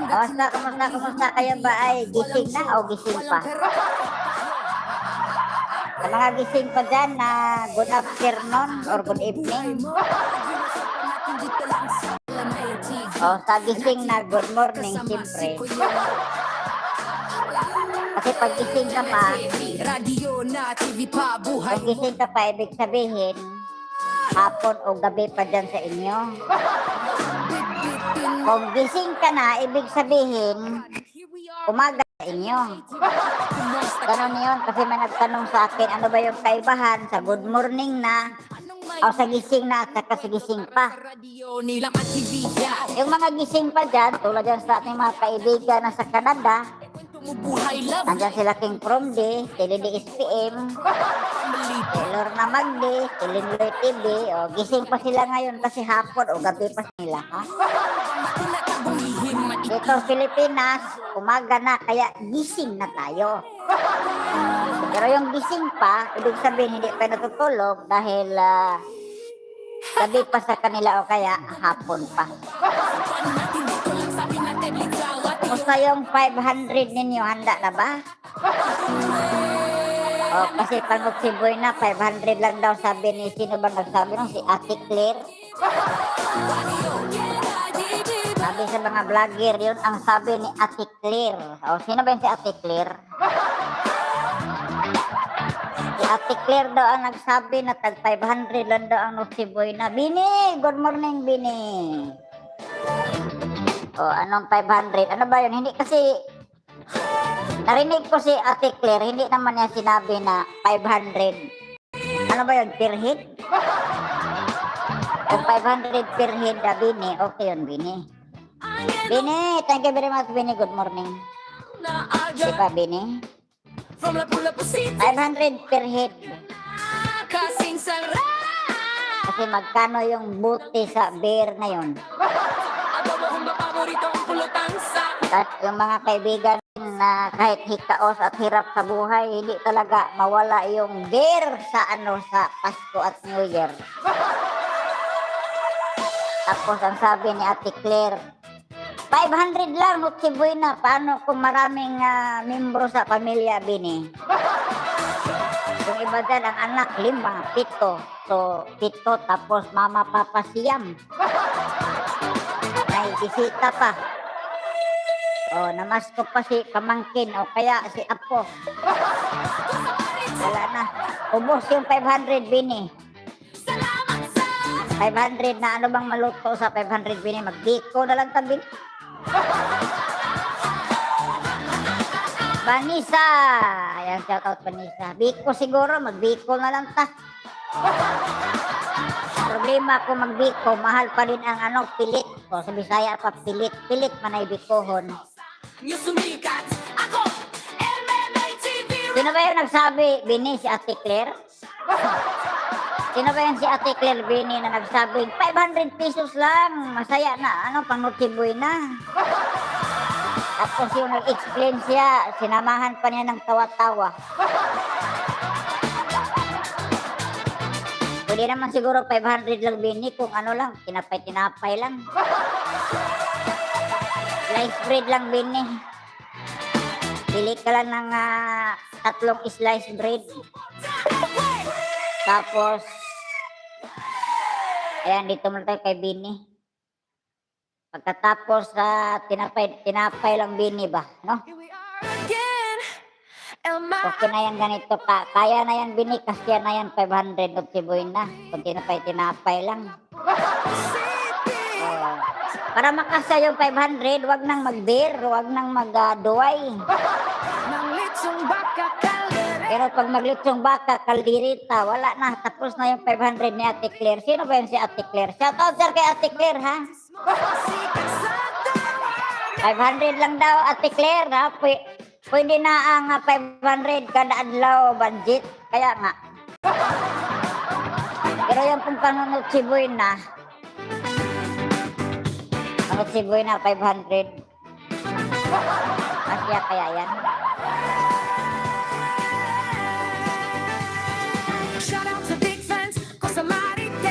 Kamusta kayo ba ay gising na o gising pa? Sa mga gising pa dyan na good afternoon or good evening. O sa gising na good morning, siyempre. Kasi pag gising ka pa, pag gising ka pa, ibig sabihin, hapon o gabi pa dyan sa inyo. Kung gising ka na, ibig sabihin, umaga sa inyo. Ganon yun, kasi may nagtanong sa akin, ano ba yung kaibahan sa good morning na o sa gising na at saka sa gising pa. Yung mga gising pa dyan, tulad dyan sa ating mga kaibigan na sa Canada, andyan sila King Promde, Tilly SPM, Taylor na Magdi, Tilinloy TV, o gising pa sila ngayon kasi hapon o gabi pa sila. Ha? Dito Pilipinas, umaga na, kaya gising na tayo. Pero yung gising pa, ibig sabihin hindi pa natutulog dahil gabi pa sa kanila o kaya hapon pa. Kumusta yung 500 ninyo? Handa na ba? O, kasi pag Cebu na, 500 lang daw sabi ni, sino ba nagsabi nung? Si Ate Claire. Sabi sa mga vlogger, yun ang sabi ni Ate Claire. O, sino ba yun si Ate Claire? Si Ate Claire daw ang nagsabi na tag 500 lang daw ang Cebu na. Bini! Good morning, Bini! O, anong 500? Ano ba yun? Hindi kasi, narinig ko si Ate Claire, hindi naman niya sinabi na 500. Ano ba yun? Per head? Kung 500 per head na Bini, okay yun, Bini. Bini, thank you very much, Bini. Good morning. Di ba, Bini? 500 per head. Kasi magkano yung buti sa beer na yun? At yung mga kaibigan na kahit hikaos at hirap sa buhay, hindi talaga mawala yung beer sa sa Pasko at New Year. Tapos ang sabi ni Ate Claire, 500 lang, Noche Buena. Paano kung maraming membro sa pamilya, Bini? Yung iba dyan, ang anak, 5, 7. So, 7 tapos mama, papa, siyam. May bisita pa. O, namasko pa si pamangkin o kaya si Apo. Wala na. Ubos yung 500, Bini. 500 na ano bang maluto sa 500, Bini? Magbiko na lang tabi. Vanessa! Ayan, shout out Vanessa. Biko siguro, magbiko na lang ta. Problema kung magbiko, mahal pa din ang pilit. O sa Bisaya pa, pilit. Pilit man ay bikohon. Sino ba yung nagsabi, Bini, si Ate Claire? Sino ba yan si Ate Claire, Bini, na nagsabing 500 pesos lang, masaya na, pang Noche Buena. Tapos yung nag-explain siya, sinamahan pa niya ng tawa-tawa. Pwede naman siguro 500 lang, Bini, kung lang, tinapay lang. Slice bread lang, Bini. Pili ka lang ng 3 slice bread. Tapos, ayan, dito muna tayo kay Bini. Pagkatapos, tinapay lang, Bini ba? No? Okay na yan ganito. Kaya na yan, Bini. Kasi na yan, 500 Noche Buena. Kung tinapay lang. Para makasya yung 500, wag nang mag-beer, wag nang mag-duway. Pero pag maglitsong baka, kaldirita, wala na. Tapos na yung 500 ni Ate Claire. Sino ba yun si Ate Claire? Shout out sir kay Ate Claire, ha? 500 lang daw, Ate Claire, ha? Pwede na ang 500 kada adlaw budget. Kaya nga. Pero yung pong panunod si Buena, Noche Buena 500. Masya kaya yan.